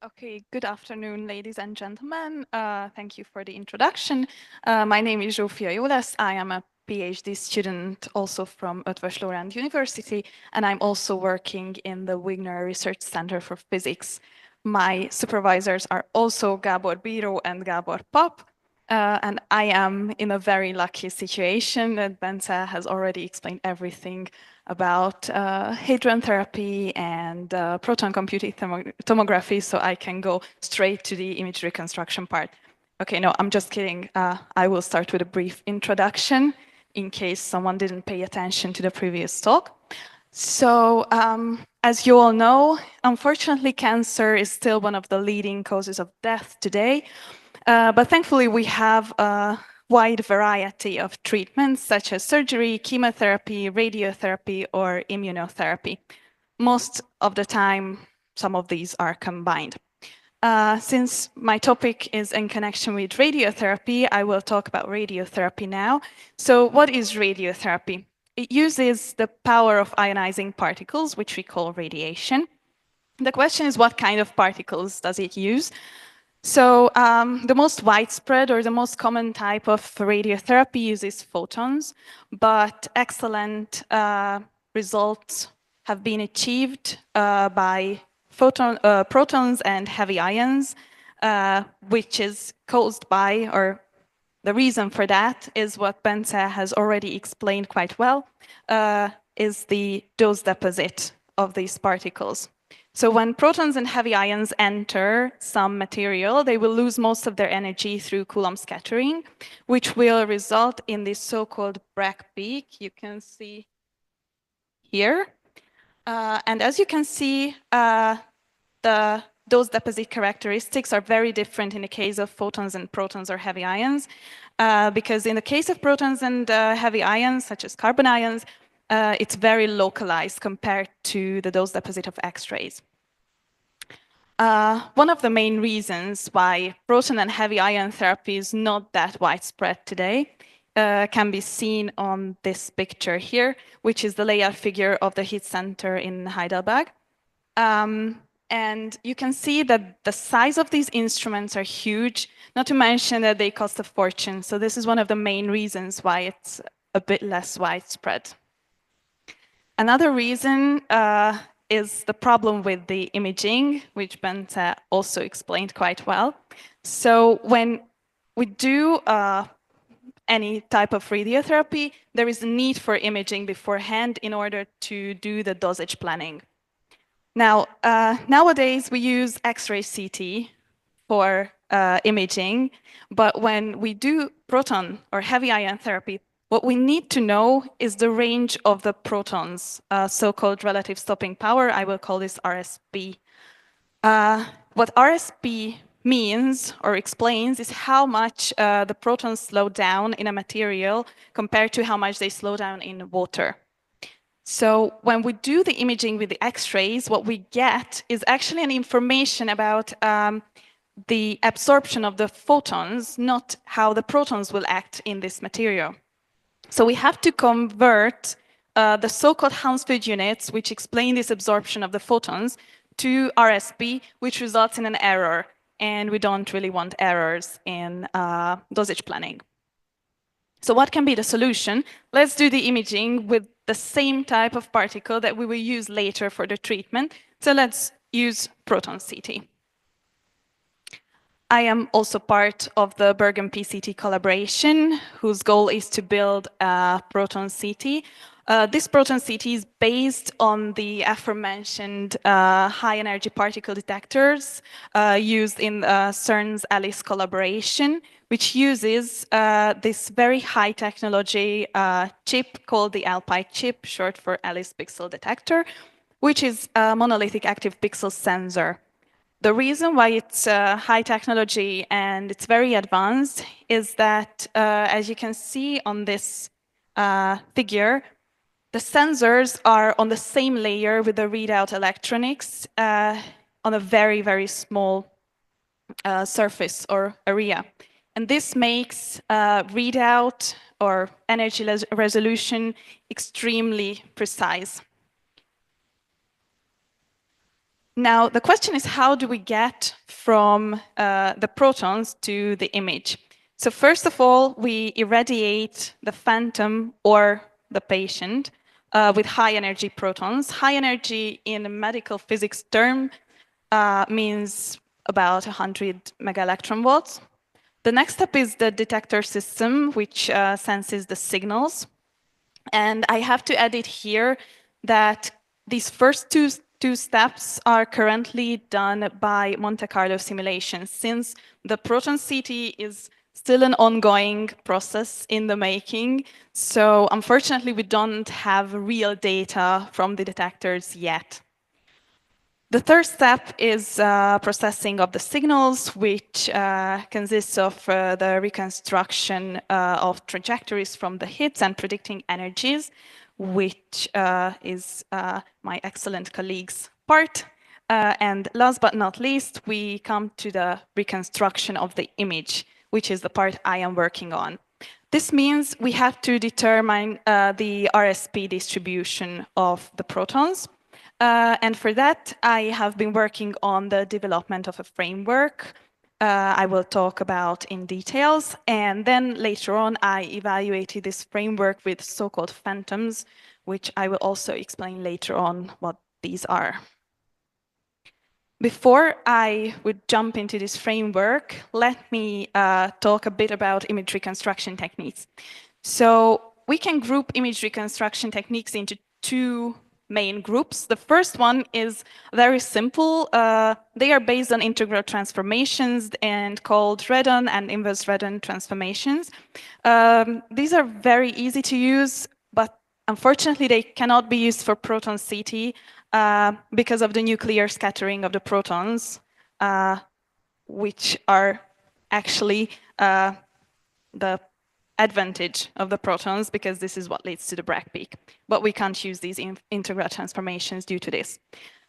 Okay, good afternoon, ladies and gentlemen. Thank you for the introduction. My name is Zsófia Jólesz. I am a PhD student also from Eötvös Loránd University, and I'm also working in the Wigner Research Center for Physics. My supervisors are also Gábor Bíró and Gábor Pap, and I am in a very lucky situation that Bence has already explained everything about hadron therapy and proton computed tomography, so I can go straight to the image reconstruction part. Okay, no, I'm just kidding. I will start with a brief introduction in case someone didn't pay attention to the previous talk. So, as you all know, unfortunately, cancer is still one of the leading causes of death today. But thankfully, we have a wide variety of treatments such as surgery, chemotherapy, radiotherapy, or immunotherapy. Most of the time, some of these are combined. Since my topic is in connection with radiotherapy, I will talk about radiotherapy now. So what is radiotherapy? It uses the power of ionizing particles, which we call radiation. The question is, what kind of particles does it use? So the most widespread or the most common type of radiotherapy uses photons, but excellent results have been achieved by protons and heavy ions, which is caused by, or the reason for that is what Bence has already explained quite well, is the dose deposit of these particles. So when protons and heavy ions enter some material, they will lose most of their energy through Coulomb scattering, which will result in this so-called Bragg peak you can see here. And as you can see, the dose deposit characteristics are very different in the case of photons and protons or heavy ions, because in the case of protons and heavy ions, such as carbon ions, it's very localized compared to the dose deposit of X-rays. One of the main reasons why proton and heavy ion therapy is not that widespread today can be seen on this picture here, which is the layout figure of the heat center in Heidelberg. And you can see that the size of these instruments are huge, not to mention that they cost a fortune. So this is one of the main reasons why it's a bit less widespread. Another reason is the problem with the imaging, which Bence also explained quite well. So when we do any type of radiotherapy, there is a need for imaging beforehand in order to do the dosage planning. Now, nowadays we use X-ray CT for imaging, but when we do proton or heavy ion therapy, what we need to know is the range of the protons, so-called relative stopping power. I will call this RSP. What RSP means or explains is how much the protons slow down in a material compared to how much they slow down in water. So when we do the imaging with the X-rays, what we get is actually an information about the absorption of the photons, not how the protons will act in this material. So we have to convert the so-called Hounsfield units, which explain this absorption of the photons, to RSP, which results in an error. And we don't really want errors in dosage planning. So what can be the solution? Let's do the imaging with the same type of particle that we will use later for the treatment. So let's use proton CT. I am also part of the Bergen PCT collaboration, whose goal is to build a proton CT. This proton CT is based on the aforementioned high-energy particle detectors used in CERN's ALICE collaboration, which uses this very high technology chip called the Alpine chip, short for ALICE pixel detector, which is a monolithic active pixel sensor. The reason why it's high technology and it's very advanced is that, as you can see on this figure, the sensors are on the same layer with the readout electronics on a very, very small surface or area. And this makes readout or energy resolution extremely precise. Now, the question is, how do we get from the protons to the image? So first of all, we irradiate the phantom or the patient with high energy protons. High energy in a medical physics term means about 100 megaelectron volts. The next step is the detector system, which senses the signals. And I have to add it here that these first two steps are currently done by Monte Carlo simulations, since the proton CT is still an ongoing process in the making. So unfortunately, we don't have real data from the detectors yet. The third step is processing of the signals, which consists of the reconstruction of trajectories from the hits and predicting energies, which is my excellent colleague's part. And last but not least, we come to the reconstruction of the image, which is the part I am working on. This means we have to determine the RSP distribution of the protons. And for that, I have been working on the development of a framework I will talk about in details. And then later on, I evaluated this framework with so-called phantoms, which I will also explain later on what these are. Before I would jump into this framework, let me talk a bit about image reconstruction techniques. So we can group image reconstruction techniques into two main groups. The first one is very simple. They are based on integral transformations and called Redon and inverse Redon transformations. These are very easy to use, but unfortunately they cannot be used for proton CT because of the nuclear scattering of the protons, which are actually the advantage of the protons, because this is what leads to the Bragg peak. But we can't use these integral transformations due to this.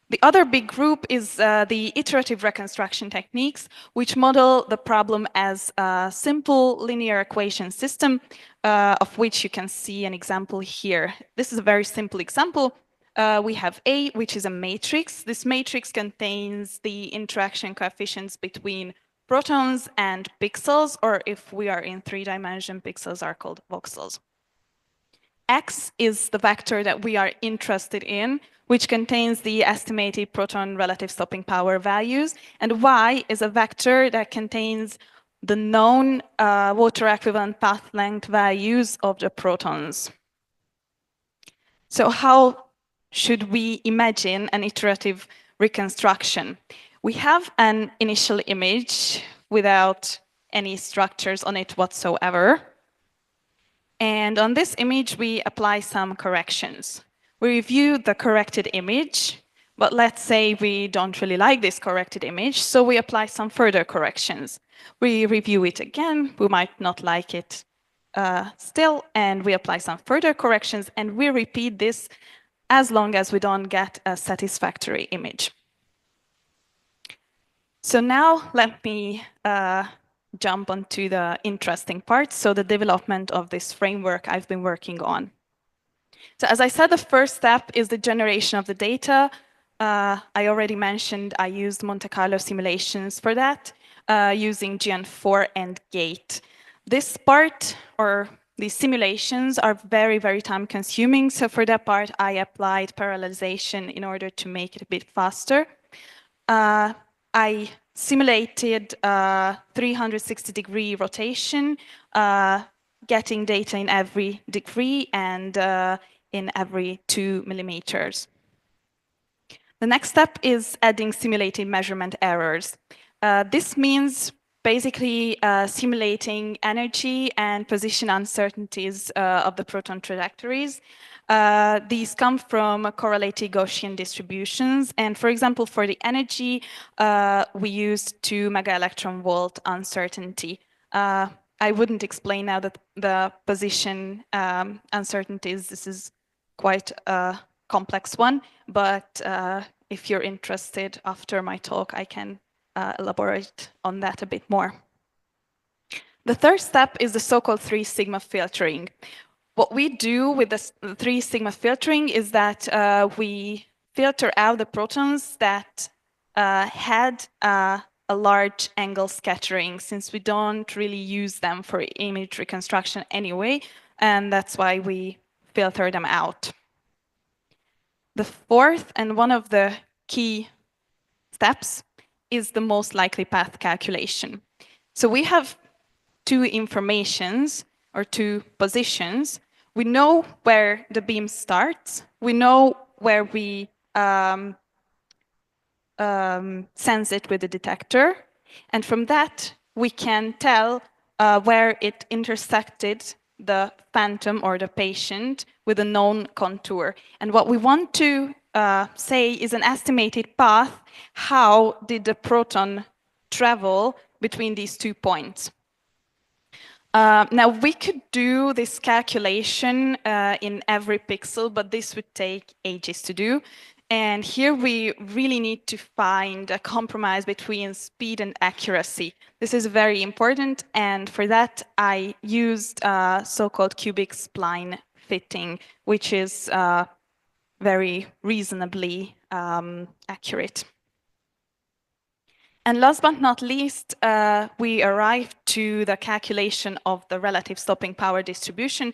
The other big group is the iterative reconstruction techniques, which model the problem as a simple linear equation system, of which you can see an example here. This is a very simple example. We have A, which is a matrix. This matrix contains the interaction coefficients between protons and pixels, or if we are in 3-dimension, pixels are called voxels. X is the vector that we are interested in, which contains the estimated proton relative stopping power values. And Y is a vector that contains the known water equivalent path length values of the protons. So how should we imagine an iterative reconstruction? We have an initial image without any structures on it whatsoever. And on this image, we apply some corrections. We review the corrected image, but let's say we don't really like this corrected image, so we apply some further corrections. We review it again, we might not like it still, and we apply some further corrections, and we repeat this as long as we don't get a satisfactory image. So now let me jump onto the interesting part, so the development of this framework I've been working on. So as I said, the first step is the generation of the data. I already mentioned I used Monte Carlo simulations for that, using GN4 and GATE. This part, or these simulations, are very, very time consuming. So for that part, I applied parallelization in order to make it a bit faster. I simulated 360-degree rotation, getting data in every degree and in every 2 millimeters. The next step is adding simulated measurement errors. This means basically simulating energy and position uncertainties of the proton trajectories. These come from correlated Gaussian distributions. And for example, for the energy, we used 2 megaelectron volt uncertainty. I wouldn't explain now the position uncertainties. This is quite a complex one, but if you're interested after my talk, I can elaborate on that a bit more. The third step is the so-called 3 sigma filtering. What we do with the 3 sigma filtering is that we filter out the protons that had a large angle scattering, since we don't really use them for image reconstruction anyway, and that's why we filter them out. The fourth and one of the key steps is the most likely path calculation. So we have two informations or two positions. We know where the beam starts. We know where we sense it with the detector. And from that, we can tell where it intersected the phantom or the patient with a known contour. And what we want to say is an estimated path. How did the proton travel between these 2 points? Now, we could do this calculation in every pixel, but this would take ages to do. And here we really need to find a compromise between speed and accuracy. This is very important, and for that I used so-called cubic spline fitting, which is very reasonably accurate. And last but not least, we arrived to the calculation of the relative stopping power distribution,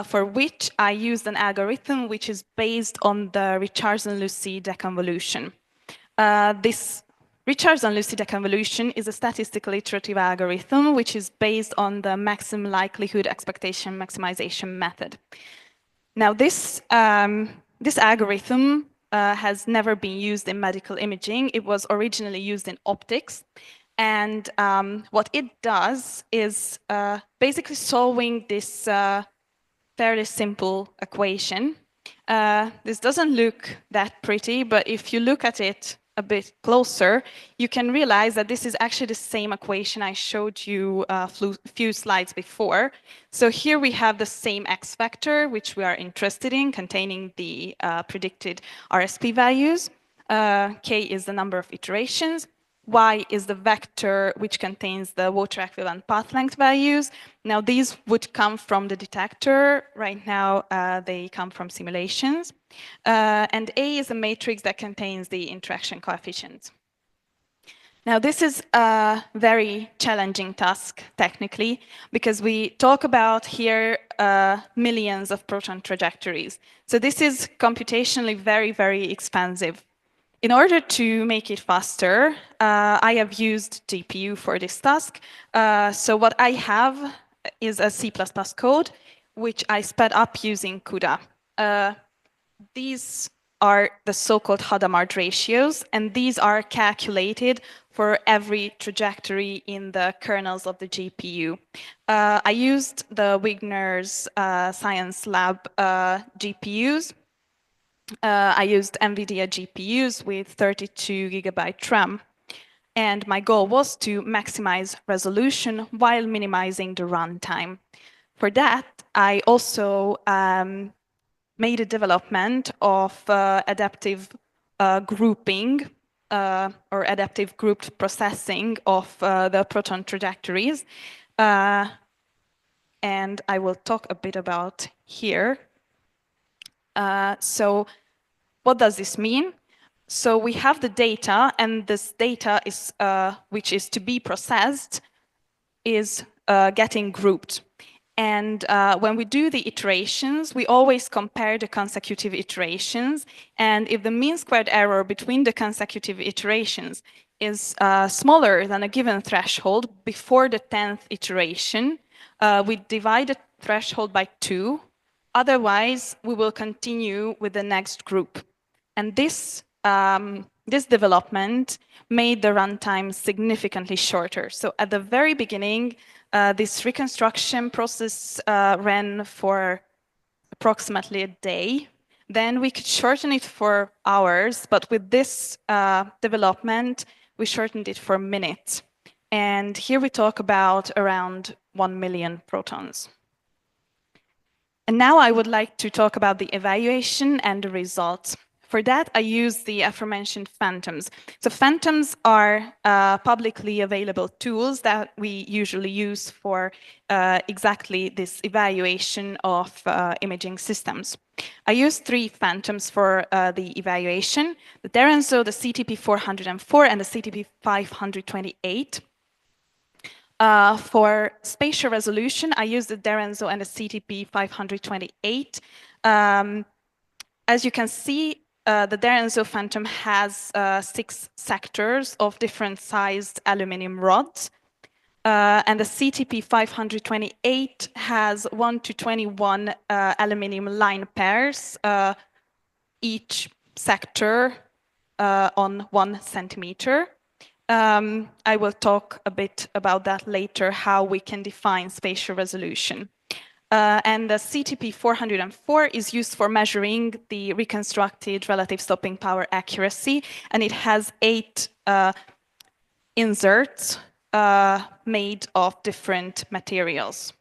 for which I used an algorithm which is based on the Richardson-Lucy deconvolution. This Richardson-Lucy deconvolution is a statistical iterative algorithm which is based on the maximum likelihood expectation maximization method. Now, this algorithm has never been used in medical imaging. It was originally used in optics. And what it does is basically solving this fairly simple equation. This doesn't look that pretty, but if you look at it a bit closer, you can realize that this is actually the same equation I showed you a few slides before. So here we have the same X factor, which we are interested in, containing the predicted RSP values. K is the number of iterations. Y is the vector which contains the water equivalent path length values. Now, these would come from the detector. Right now, they come from simulations. And A is a matrix that contains the interaction coefficients. Now, this is a very challenging task, technically, because we talk about here millions of proton trajectories. So this is computationally very, very expensive. In order to make it faster, I have used GPU for this task. So what I have is a C++ code, which I sped up using CUDA. These are the so-called Hadamard ratios, and these are calculated for every trajectory in the kernels of the GPU. I used the Wigner's Science Lab GPUs. I used NVIDIA GPUs with 32 gigabyte RAM. And my goal was to maximize resolution while minimizing the runtime. For that, I also made a development of adaptive grouping or adaptive grouped processing of the proton trajectories. And I will talk a bit about here. So what does this mean? So we have the data, and this data is, which is to be processed, is getting grouped. And when we do the iterations, we always compare the consecutive iterations. And if the mean squared error between the consecutive iterations is smaller than a given threshold before the 10th iteration, we divide the threshold by 2. Otherwise, we will continue with the next group. And this development made the runtime significantly shorter. So at the very beginning, this reconstruction process ran for approximately a day. Then we could shorten it for hours, but with this development, we shortened it for minutes. And here we talk about around 1 million protons. And now I would like to talk about the evaluation and the results. for that, I use the aforementioned phantoms. So phantoms are publicly available tools that we usually use for exactly this evaluation of imaging systems. I use 3 phantoms for the evaluation: the Derenzo, the CTP404, and the CTP528. For spatial resolution, I use the Derenzo and the CTP528. As you can see, the Derenzo phantom has 6 sectors of different sized aluminum rods. And the CTP 528 has 1 to 21 aluminum line pairs, each sector on 1 centimeter. I will talk a bit about that later, how we can define spatial resolution. And the CTP 404 is used for measuring the reconstructed relative stopping power accuracy, and it has 8 inserts made of different materials.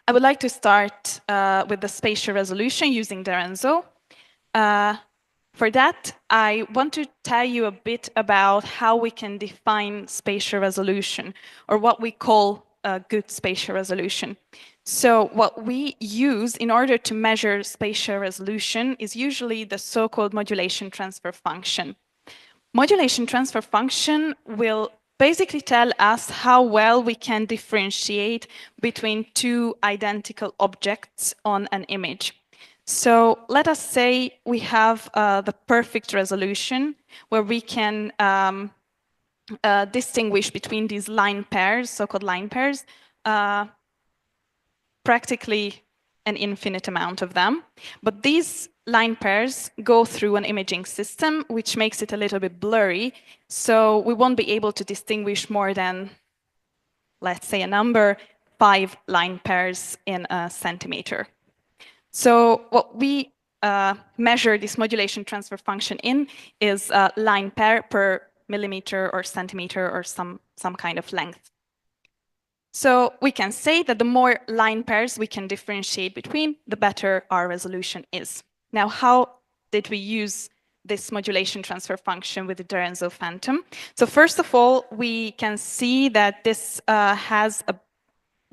I would like to start with the spatial resolution using Derenzo. For that, I want to tell you a bit about how we can define spatial resolution, or what we call a good spatial resolution. So what we use in order to measure spatial resolution is usually the so-called modulation transfer function. Modulation transfer function will basically tell us how well we can differentiate between 2 identical objects on an image. So let us say we have the perfect resolution where we can distinguish between these line pairs, so-called line pairs, practically an infinite amount of them. But these line pairs go through an imaging system, which makes it a little bit blurry. So we won't be able to distinguish more than, let's say a number, 5 line pairs in a centimeter. So what we measure this modulation transfer function in is a line pair per millimeter or centimeter or some kind of length. So we can say that the more line pairs we can differentiate between, the better our resolution is. Now, how did we use this modulation transfer function with the Derenzo phantom? So first of all, we can see that this has a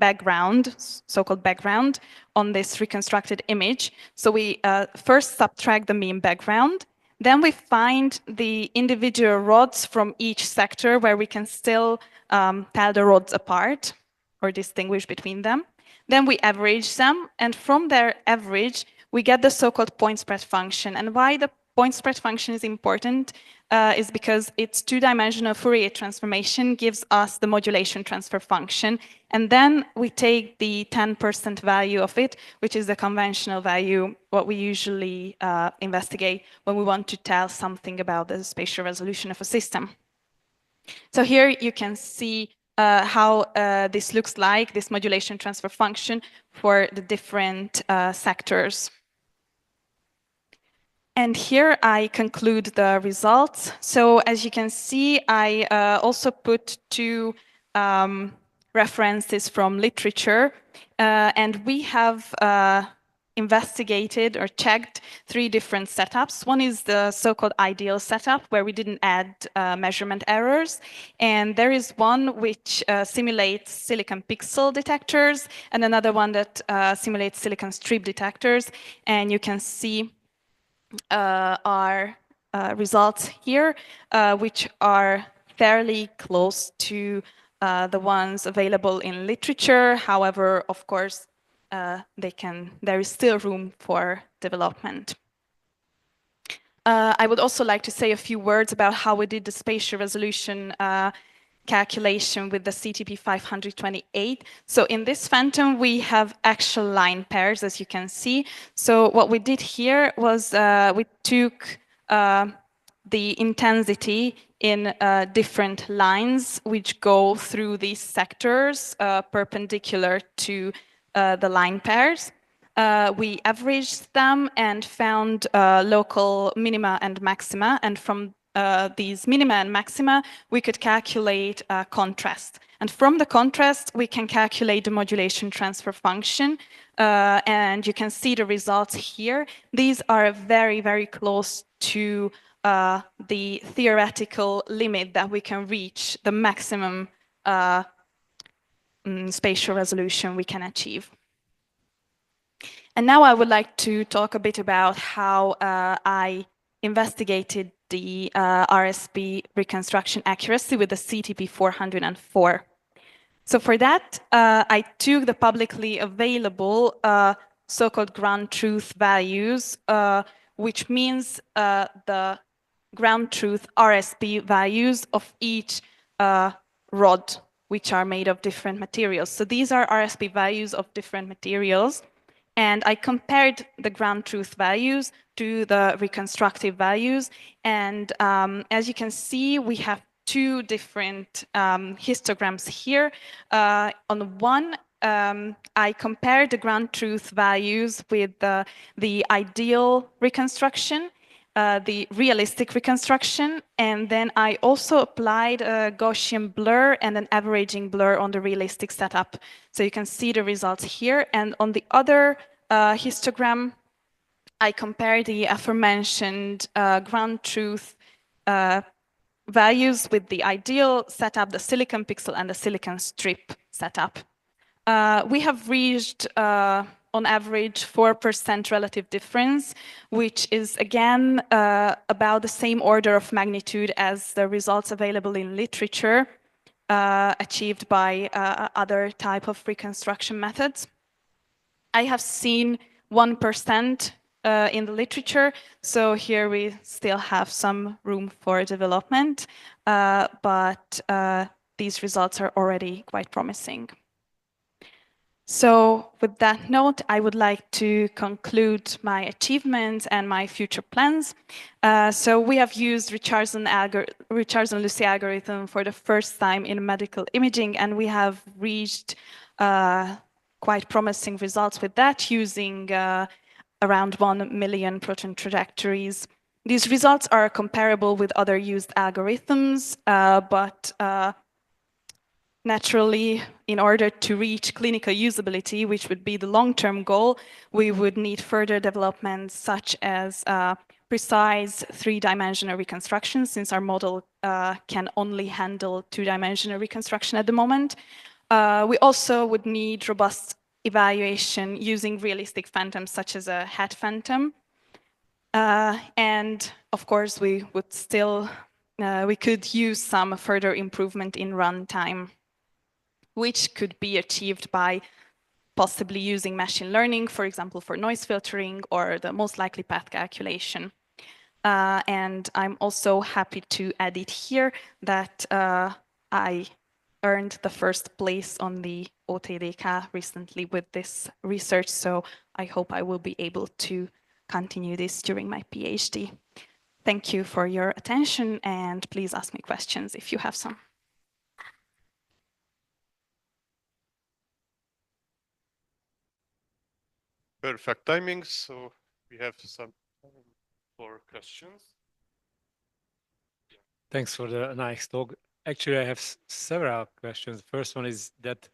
background, so-called background, on this reconstructed image. So we first subtract the mean background. Then we find the individual rods from each sector where we can still tell the rods apart or distinguish between them. Then we average them, and from their average, we get the so-called point spread function. And why the point spread function is important is because its 2-dimensional Fourier transformation gives us the modulation transfer function. And then we take the 10% value of it, which is the conventional value, what we usually investigate when we want to tell something about the spatial resolution of a system. So here you can see how this looks like, this modulation transfer function for the different sectors. And here I conclude the results. So as you can see, I also put 2 references from literature, and we have investigated or checked 3 different setups. One is the so-called ideal setup, where we didn't add measurement errors. And there is one which simulates silicon pixel detectors, and another one that simulates silicon strip detectors. And you can see our results here, which are fairly close to the ones available in literature. However, of course, there is still room for development. I would also like to say a few words about how we did the spatial resolution calculation with the CTP 528. So in this phantom, we have actual line pairs, as you can see. So what we did here was we took the intensity in different lines which go through these sectors perpendicular to the line pairs. We averaged them and found local minima and maxima, and from these minima and maxima, we could calculate contrast. And from the contrast, we can calculate the modulation transfer function. And you can see the results here. These are very, very close to the theoretical limit that we can reach, the maximum spatial resolution we can achieve. And now I would like to talk a bit about how I investigated the RSP reconstruction accuracy with the CTP 404. So for that, I took the publicly available so-called ground truth values, which means the ground truth RSP values of each rod, which are made of different materials. So these are RSP values of different materials. And I compared the ground truth values to the reconstructive values. And as you can see, we have two different histograms here. On one, I compared the ground truth values with the ideal reconstruction, the realistic reconstruction, and then I also applied a Gaussian blur and an averaging blur on the realistic setup. So you can see the results here. And on the other histogram, I compared the aforementioned ground truth values with the ideal setup, the silicon pixel and the silicon strip setup. We have reached on average 4% relative difference, which is again about the same order of magnitude as the results available in literature achieved by other type of reconstruction methods. I have seen 1% in the literature, so here we still have some room for development, but these results are already quite promising. So with that note, I would like to conclude my achievements and my future plans. So we have used Richardson-Lucy algorithm for the first time in medical imaging, and we have reached quite promising results with that using around 1 million proton trajectories. These results are comparable with other used algorithms, but naturally, in order to reach clinical usability, which would be the long-term goal, we would need further developments such as precise three-dimensional reconstruction, since our model can only handle two-dimensional reconstruction at the moment. We also would need robust evaluation using realistic phantoms, such as a hat phantom. And of course, we could use some further improvement in runtime, which could be achieved by possibly using machine learning, for example, for noise filtering or the most likely path calculation. And I'm also happy to add it here that I earned the first place on the OTDK recently with this research, so I hope I will be able to continue this during my PhD. Thank you for your attention, and please ask me questions if you have some. Perfect timing, so we have some time for questions. Thanks for the nice talk. Actually, I have several questions. First one is that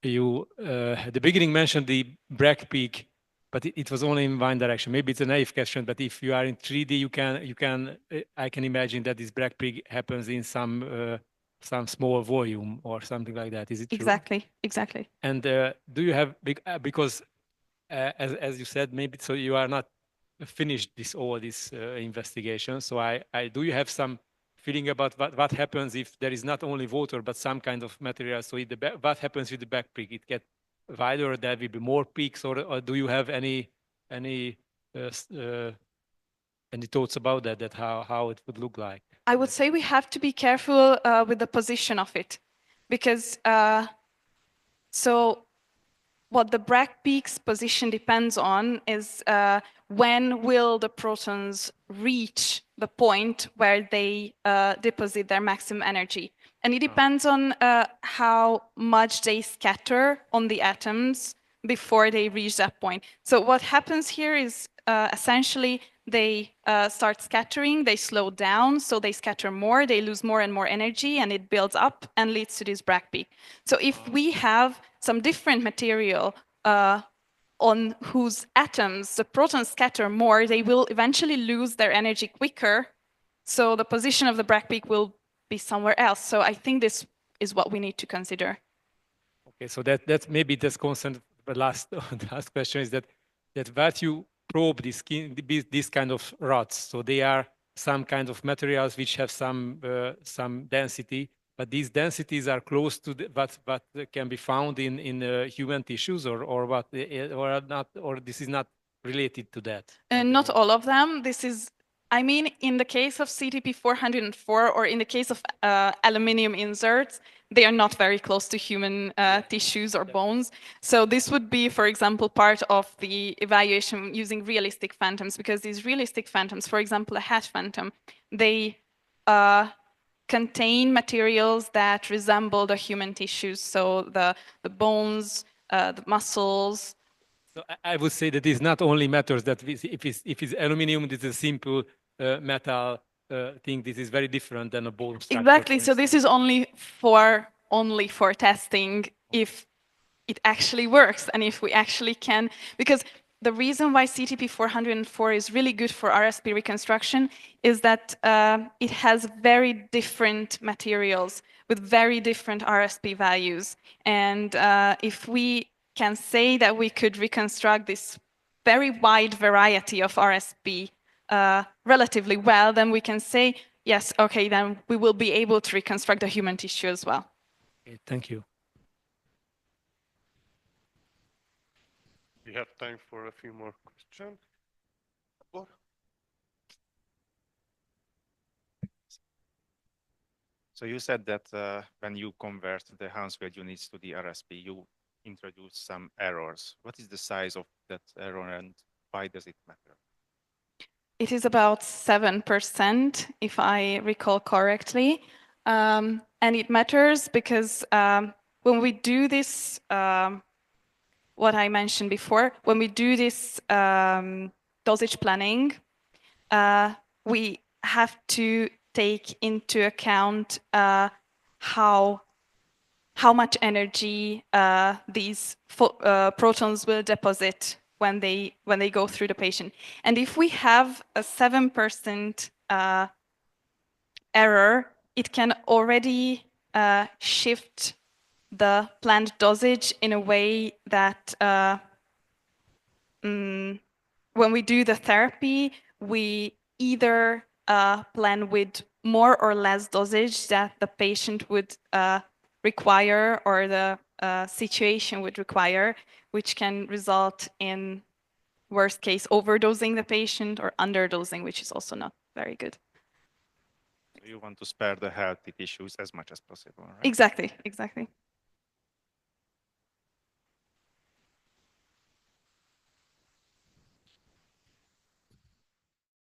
you at the beginning mentioned the Bragg peak, but it was only in one direction. Maybe it's a naive question, but if you are in 3D, I can imagine that this Bragg peak happens in some small volume or something like that. Is it true? Exactly. And do you have because as you said, maybe so you are not finished all this investigation. So do you have some feeling about what happens if there is not only water but some kind of material? So what happens with the back peak? It gets wider, or there will be more peaks, or do you have any thoughts about that how it would look like? I would say we have to be careful with the position of it, because so what the Bragg peak's position depends on is when will the protons reach the point where they deposit their maximum energy. And it depends on how much they scatter on the atoms before they reach that point. So what happens here is essentially they start scattering, they slow down, so they scatter more, they lose more and more energy, and it builds up and leads to this bragg peak. So if we have some different material on whose atoms the protons scatter more, they will eventually lose their energy quicker. So the position of the bragg peak will be somewhere else. So I think this is what we need to consider. Okay, so that's maybe this concern. The last the last question is that what you probe this kind of rods, so they are some kind of materials which have some density, but these densities are close to what can be found in human tissues, or what, or not, or this is not related to that. Not all of them. This is, I mean, in the case of CTP 404 or in the case of aluminium inserts, they are not very close to human tissues or bones. So this would be, for example, part of the evaluation using realistic phantoms, because these realistic phantoms, for example, a hat phantom, they contain materials that resemble the human tissues. So the bones, the muscles. So I would say that it's not only matters that if it's aluminum, this is a simple metal thing. This is very different than a bone structure. Exactly. So this is only for testing if it actually works and if we actually can, because the reason why CTP 404 is really good for RSP reconstruction is that it has very different materials with very different RSP values. And if we can say that we could reconstruct this very wide variety of RSP relatively well, then we can say, yes, okay, then we will be able to reconstruct the human tissue as well. Okay, thank you. We have time for a few more questions. So you said that when you convert the Hounsfield units to the RSP, you introduce some errors. What is the size of that error and why does it matter? It is about 7%, if I recall correctly. And it matters because when we do this, what I mentioned before, when we do this dosage planning, we have to take into account how much energy these protons will deposit when they go through the patient. And if we have a 7% error, it can already shift the planned dosage in a way that when we do the therapy, we either plan with more or less dosage that the patient would require or the situation would require, which can result in worst case overdosing the patient or underdosing, which is also not very good. You want to spare the healthy tissues as much as possible, right? Exactly, exactly.